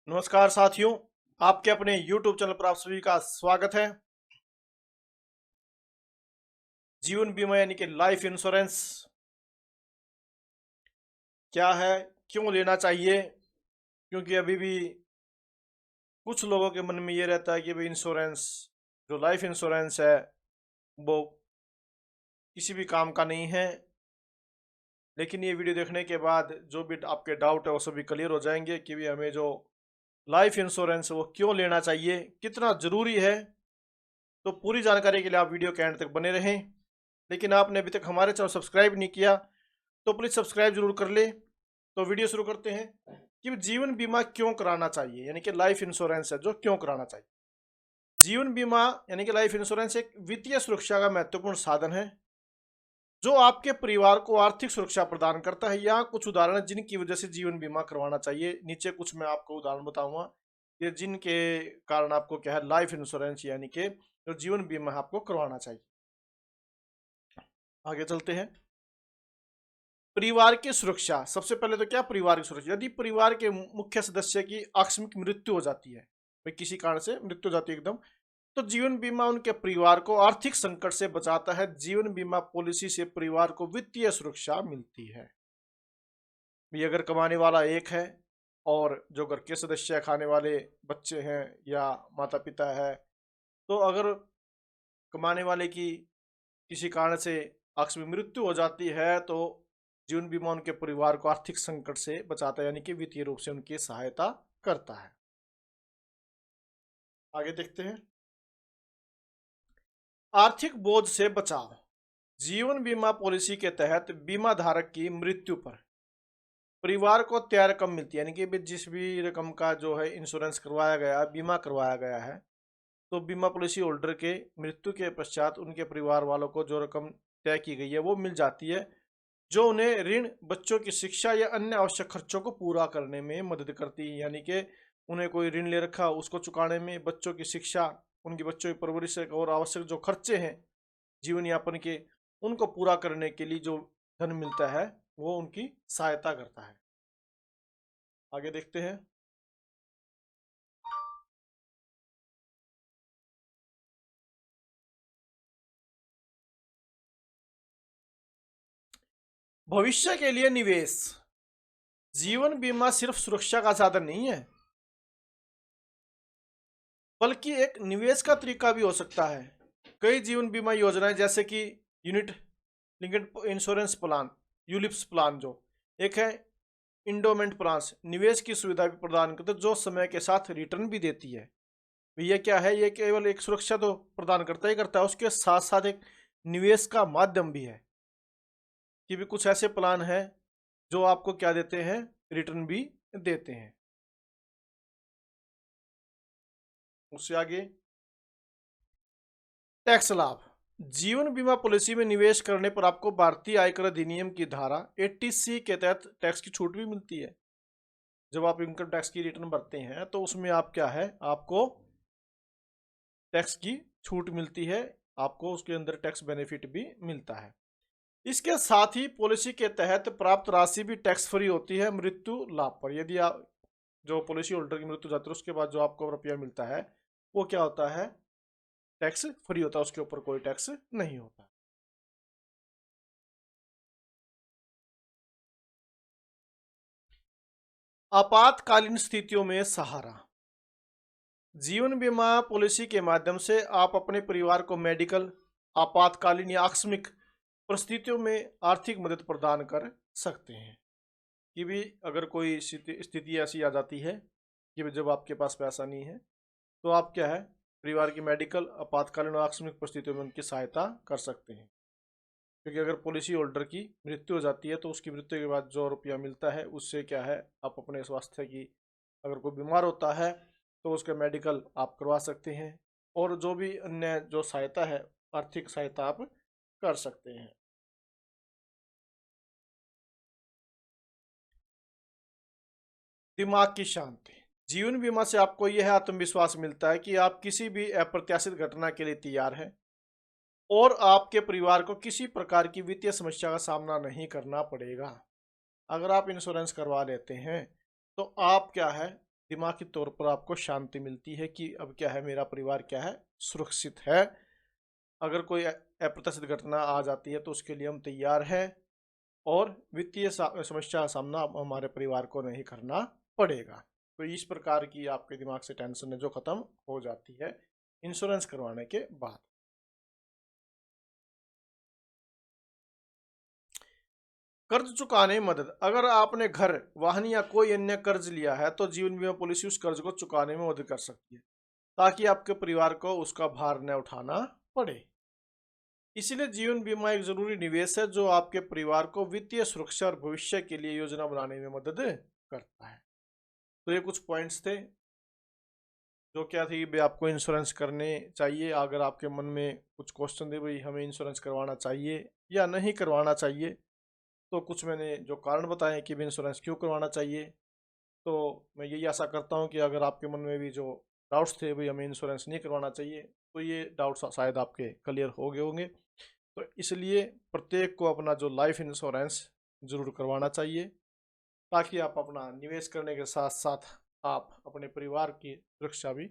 नमस्कार साथियों, आपके अपने YouTube चैनल पर आप सभी का स्वागत है। जीवन बीमा यानी कि लाइफ इंश्योरेंस क्या है, क्यों लेना चाहिए? क्योंकि अभी भी कुछ लोगों के मन में ये रहता है कि भाई इंश्योरेंस, जो लाइफ इंश्योरेंस है, वो किसी भी काम का नहीं है। लेकिन ये वीडियो देखने के बाद जो भी आपके डाउट है वो सभी क्लियर हो जाएंगे कि भी हमें जो लाइफ इंश्योरेंस है वो क्यों लेना चाहिए, कितना ज़रूरी है। तो पूरी जानकारी के लिए आप वीडियो के एंड तक बने रहें। लेकिन आपने अभी तक हमारे चैनल सब्सक्राइब नहीं किया तो प्लीज़ सब्सक्राइब जरूर कर ले। तो वीडियो शुरू करते हैं कि जीवन बीमा क्यों कराना चाहिए, यानी कि लाइफ इंश्योरेंस है जो क्यों कराना चाहिए। जीवन बीमा यानी कि लाइफ इंश्योरेंस एक वित्तीय सुरक्षा का महत्वपूर्ण साधन है जो आपके परिवार को आर्थिक सुरक्षा प्रदान करता है। यहाँ कुछ उदाहरण हैं जिनकी वजह से जीवन बीमा करवाना चाहिए। नीचे कुछ मैं आपको उदाहरण बताऊंगा ये जिनके कारण आपको क्या है लाइफ इंश्योरेंस यानी कि जो जीवन बीमा है आपको करवाना चाहिए। आगे चलते हैं। परिवार की सुरक्षा, सबसे पहले तो क्या परिवार की सुरक्षा, यदि परिवार के मुख्य सदस्य की आकस्मिक मृत्यु हो जाती है, भाई किसी कारण से मृत्यु हो जाती है एकदम, तो जीवन बीमा उनके परिवार को आर्थिक संकट से बचाता है। जीवन बीमा पॉलिसी से परिवार को वित्तीय सुरक्षा मिलती है। भी अगर कमाने वाला एक है और जो घर के सदस्य खाने वाले बच्चे हैं या माता पिता है, तो अगर कमाने वाले की किसी कारण से आकस्मिक मृत्यु हो जाती है तो जीवन बीमा उनके परिवार को आर्थिक संकट से बचाता है, यानी कि वित्तीय रूप से उनकी सहायता करता है। आगे देखते हैं। आर्थिक बोझ से बचाव। जीवन बीमा पॉलिसी के तहत बीमा धारक की मृत्यु पर परिवार को तय रकम मिलती है, यानी कि जिस भी रकम का जो है इंश्योरेंस करवाया गया, बीमा करवाया गया है, तो बीमा पॉलिसी होल्डर के मृत्यु के पश्चात उनके परिवार वालों को जो रकम तय की गई है वो मिल जाती है, जो उन्हें ऋण, बच्चों की शिक्षा या अन्य आवश्यक खर्चों को पूरा करने में मदद करती है। यानी कि उन्हें कोई ऋण ले रखा उसको चुकाने में, बच्चों की शिक्षा, उनकी बच्चों की परवरिश और आवश्यक जो खर्चे हैं जीवन यापन के, उनको पूरा करने के लिए जो धन मिलता है वो उनकी सहायता करता है। आगे देखते हैं। भविष्य के लिए निवेश। जीवन बीमा सिर्फ सुरक्षा का साधन नहीं है बल्कि एक निवेश का तरीका भी हो सकता है। कई जीवन बीमा योजनाएं जैसे कि unit linked insurance plan, ULIPs plan, जो एक है इंडोमेंट प्लान, निवेश की सुविधा भी प्रदान करते हैं जो समय के साथ रिटर्न भी देती है। ये क्या है, ये केवल एक सुरक्षा तो प्रदान करता ही करता है, उसके साथ साथ एक निवेश का माध्यम भी है कि भी कुछ ऐसे प्लान हैं जो आपको क्या देते हैं, रिटर्न भी देते हैं। उससे आगे टैक्स लाभ। जीवन बीमा पॉलिसी में निवेश करने पर आपको भारतीय आयकर अधिनियम की धारा 80C के तहत टैक्स की छूट भी मिलती है। जब आप इनकम टैक्स की रिटर्न भरते हैं तो उसमें आप क्या है, आपको टैक्स की छूट मिलती है, आपको उसके अंदर टैक्स बेनिफिट भी मिलता है। इसके साथ ही पॉलिसी के तहत प्राप्त राशि भी टैक्स फ्री होती है मृत्यु लाभ पर। यदि आप जो पॉलिसी होल्डर की मृत्यु जाती है उसके बाद जो आपको रुपया मिलता है वो क्या होता है, टैक्स फ्री होता है, उसके ऊपर कोई टैक्स नहीं होता। आपातकालीन स्थितियों में सहारा। जीवन बीमा पॉलिसी के माध्यम से आप अपने परिवार को मेडिकल, आपातकालीन या आकस्मिक परिस्थितियों में आर्थिक मदद प्रदान कर सकते हैं। कि भी अगर कोई स्थिति ऐसी आ जाती है कि भी जब आपके पास पैसा नहीं है तो आप क्या है, परिवार की मेडिकल, आपातकालीन और आकस्मिक परिस्थितियों में उनकी सहायता कर सकते हैं। क्योंकि अगर पॉलिसी होल्डर की मृत्यु हो जाती है तो उसकी मृत्यु के बाद जो रुपया मिलता है उससे क्या है, आप अपने स्वास्थ्य की, अगर कोई बीमार होता है तो उसका मेडिकल आप करवा सकते हैं और जो भी अन्य जो सहायता है, आर्थिक सहायता आप कर सकते हैं। दिमाग की शांति। जीवन बीमा से आपको यह आत्मविश्वास मिलता है कि आप किसी भी अप्रत्याशित घटना के लिए तैयार हैं और आपके परिवार को किसी प्रकार की वित्तीय समस्या का सामना नहीं करना पड़ेगा। अगर आप इंश्योरेंस करवा लेते हैं तो आप क्या है, दिमागी तौर पर आपको शांति मिलती है कि अब क्या है, मेरा परिवार क्या है, सुरक्षित है। अगर कोई अप्रत्याशित घटना आ जाती है तो उसके लिए हम तैयार हैं और वित्तीय समस्या का सामना हमारे परिवार को नहीं करना पड़ेगा। तो इस प्रकार की आपके दिमाग से टेंशन है जो खत्म हो जाती है इंश्योरेंस करवाने के बाद। कर्ज चुकाने में मदद। अगर आपने घर, वाहन या कोई अन्य कर्ज लिया है तो जीवन बीमा पॉलिसी उस कर्ज को चुकाने में मदद कर सकती है, ताकि आपके परिवार को उसका भार न उठाना पड़े। इसलिए जीवन बीमा एक जरूरी निवेश है जो आपके परिवार को वित्तीय सुरक्षा और भविष्य के लिए योजना बनाने में मदद करता है। तो ये कुछ पॉइंट्स थे जो क्या थी भाई, आपको इंश्योरेंस करने चाहिए। अगर आपके मन में कुछ क्वेश्चन थे भाई हमें इंश्योरेंस करवाना चाहिए या नहीं करवाना चाहिए, तो कुछ मैंने जो कारण बताए कि भी इंश्योरेंस क्यों करवाना चाहिए, तो मैं यही आशा करता हूँ कि अगर आपके मन में भी जो डाउट्स थे भाई हमें इंश्योरेंस नहीं करवाना चाहिए, तो ये डाउट्स शायद आपके क्लियर हो गए होंगे। तो इसलिए प्रत्येक को अपना जो लाइफ इंश्योरेंस जरूर करवाना चाहिए, ताकि आप अपना निवेश करने के साथ साथ आप अपने परिवार की सुरक्षा भी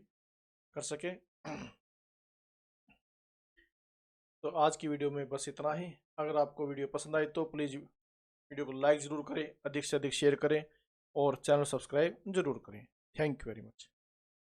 कर सकें। तो आज की वीडियो में बस इतना ही। अगर आपको वीडियो पसंद आई तो प्लीज़ वीडियो को लाइक ज़रूर करें, अधिक से अधिक शेयर करें और चैनल सब्सक्राइब जरूर करें। Thank you very much.